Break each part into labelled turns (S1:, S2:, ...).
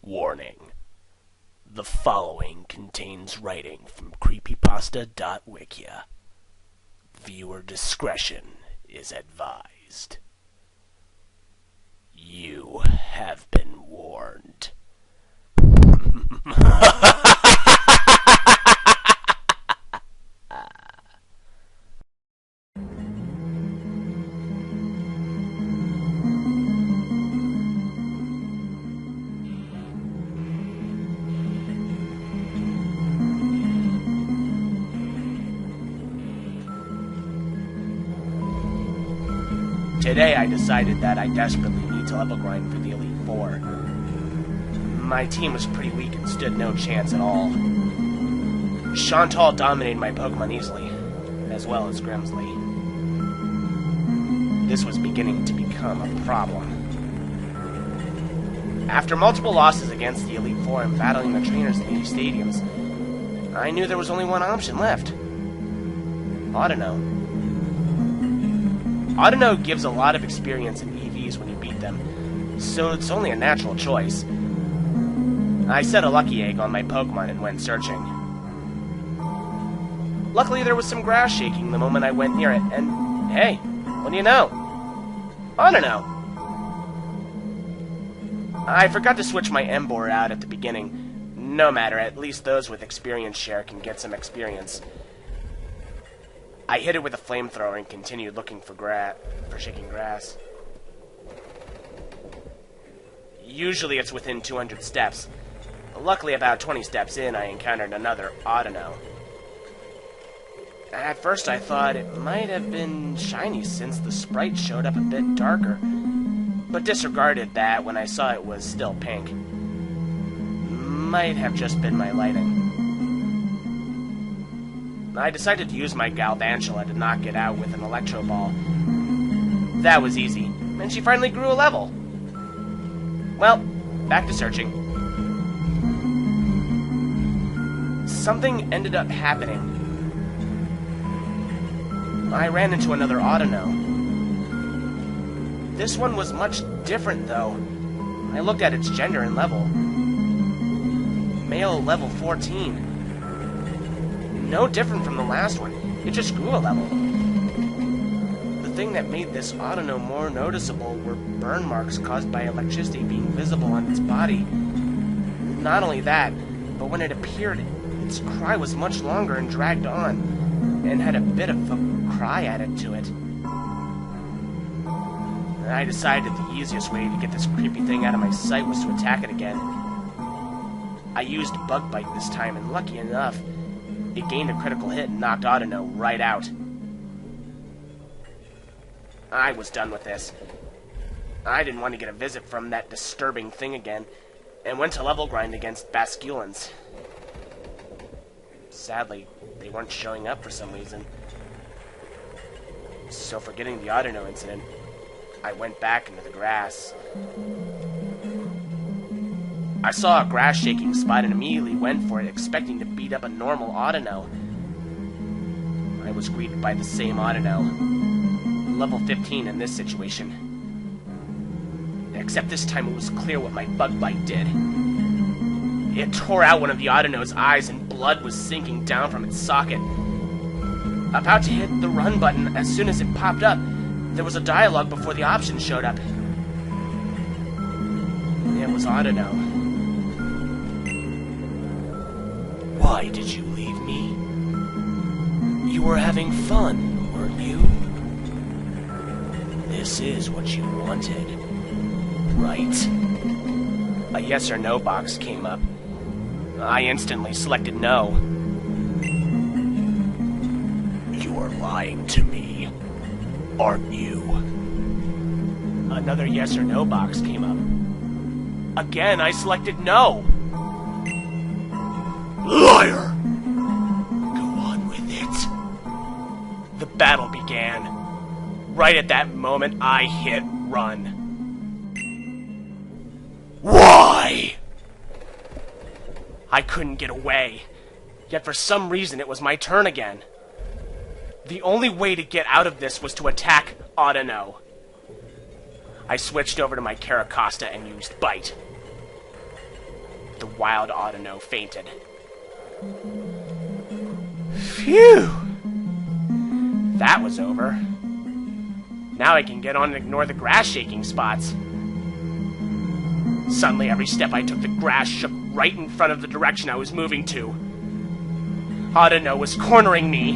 S1: Warning. The following contains writing from Creepypasta.wikia. Viewer discretion is advised. You have been warned. Today I decided that I desperately need to level grind for the Elite Four. My team was pretty weak and stood no chance at all. Chantal dominated my Pokemon easily, as well as Grimsley. This was beginning to become a problem. After multiple losses against the Elite Four and battling the trainers in these stadiums, I knew there was only one option left. Audino. Audino gives a lot of experience in EVs when you beat them, so it's only a natural choice. I set a lucky egg on my Pokemon and went searching. Luckily there was some grass shaking the moment I went near it, and hey, what do you know? Audino! I forgot to switch my Emboar out at the beginning. No matter, at least those with experience share can get some experience. I hit it with a flamethrower and continued looking for shaking grass. Usually it's within 200 steps. Luckily, about 20 steps in, I encountered another Audino. At first I thought it might have been shiny since the sprite showed up a bit darker, but disregarded that when I saw it was still pink. Might have just been my lighting. I decided to use my Galvantula to knock it out with an Electro Ball. That was easy, and she finally grew a level. Well, back to searching. Something ended up happening. I ran into another Audino. This one was much different, though. I looked at its gender and level. Male level 14. No different from the last one. It just grew a level. The thing that made this Audino more noticeable were burn marks caused by electricity being visible on its body. Not only that, but when it appeared, its cry was much longer and dragged on, and had a bit of a cry added to it. I decided the easiest way to get this creepy thing out of my sight was to attack it again. I used Bug Bite this time, and lucky enough, it gained a critical hit and knocked Audino right out. I was done with this. I didn't want to get a visit from that disturbing thing again, and went to level grind against Basculins. Sadly, they weren't showing up for some reason. So forgetting the Audino incident, I went back into the grass. I saw a grass-shaking spot and immediately went for it, expecting to beat up a normal Audino. I was greeted by the same Audino. Level 15 in this situation. Except this time it was clear what my Bug Bite did. It tore out one of the Audino's eyes and blood was sinking down from its socket. About to hit the run button, as soon as it popped up, there was a dialogue before the options showed up. It was Audino. Why did you leave me? You were having fun, weren't you? This is what you wanted, right? A yes or no box came up. I instantly selected no. You are lying to me, aren't you? Another yes or no box came up. Again, I selected no. Liar! Go on with it. The battle began. Right at that moment, I hit run. Why? I couldn't get away. Yet for some reason, it was my turn again. The only way to get out of this was to attack Audino. I switched over to my Creepypasta and used Bite. wild Audino fainted. Phew! That was over. Now I can get on and ignore the grass shaking spots. Suddenly, every step I took, the grass shook right in front of the direction I was moving to. Audino was cornering me.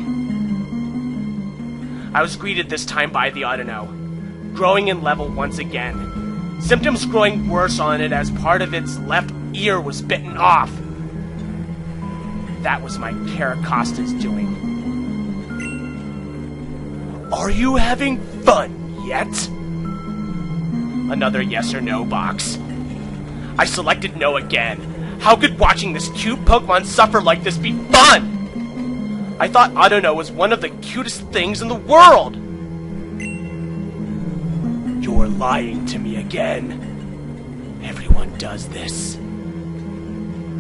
S1: I was greeted this time by the Audino, growing in level once again. Symptoms growing worse on it as part of its left ear was bitten off. That was my Creepypasta's doing. Are you having fun yet? Another yes or no box. I selected no again. How could watching this cute Pokemon suffer like this be fun? I thought Audino was one of the cutest things in the world. You're lying to me again. Everyone does this.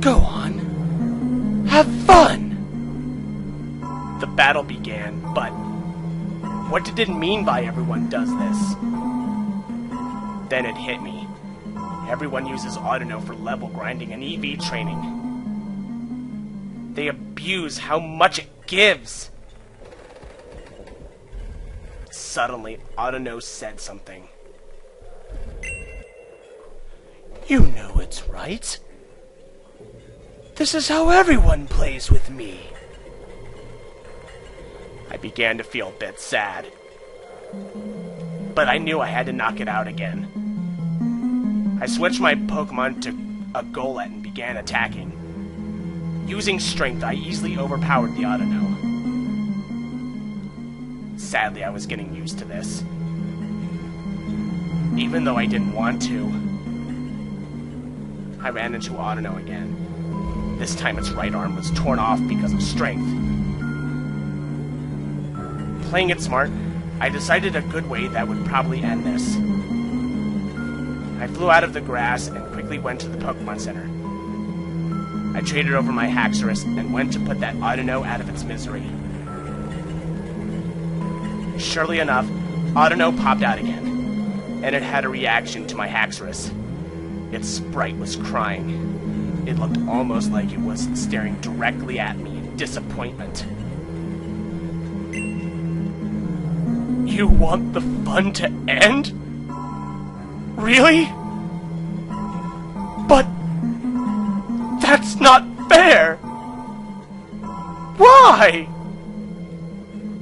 S1: Go on. Have fun. The battle began, but what did it mean by everyone does this? Then it hit me. Everyone uses Audino for level grinding and EV training. They abuse how much it gives. Suddenly, Audino said something. You know it's right. This is how everyone plays with me. I began to feel a bit sad. But I knew I had to knock it out again. I switched my Pokemon to a Golett and began attacking. Using strength, I easily overpowered the Audino. Sadly, I was getting used to this. Even though I didn't want to. I ran into Audino again. This time its right arm was torn off because of strength. Playing it smart, I decided a good way that would probably end this. I flew out of the grass and quickly went to the Pokemon Center. I traded over my Haxorus and went to put that Audino out of its misery. Surely enough, Audino popped out again, and it had a reaction to my Haxorus. Its sprite was crying. It looked almost like it was staring directly at me in disappointment. You want the fun to end? Really? But that's not fair! Why?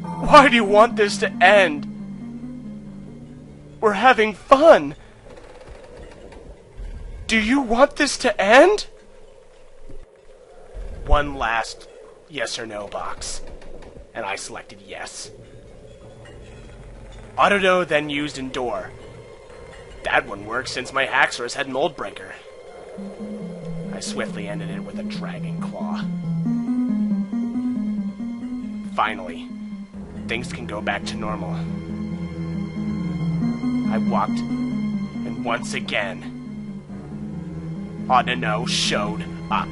S1: Why do you want this to end? We're having fun. Do you want this to end? One last yes or no box, and I selected yes. Audino then used Endure. That wouldn't work since my Haxorus had Mold Breaker. I swiftly ended it with a Dragon Claw. Finally, things can go back to normal. I walked, and once again, Audino showed up.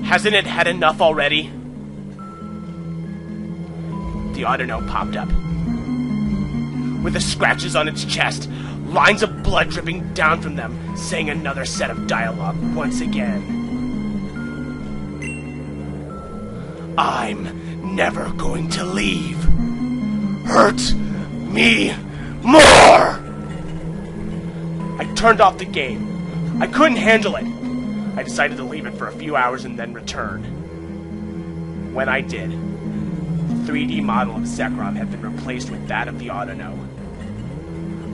S1: Hasn't it had enough already? The Audino popped up. With the scratches on its chest, lines of blood dripping down from them, saying another set of dialogue once again. I'm never going to leave. Hurt me more! I turned off the game. I couldn't handle it. I decided to leave it for a few hours and then return. When I did, the 3D model of Zekrom had been replaced with that of the Audino.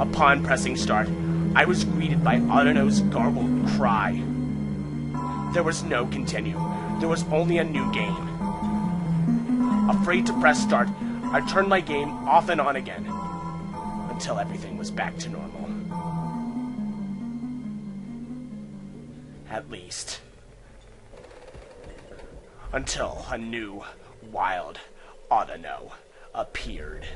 S1: Upon pressing start, I was greeted by Audino's garbled cry. There was no continue. There was only a new game. Afraid to press start, I turned my game off and on again, until everything was back to normal. At least. Until a new, wild Audino appeared.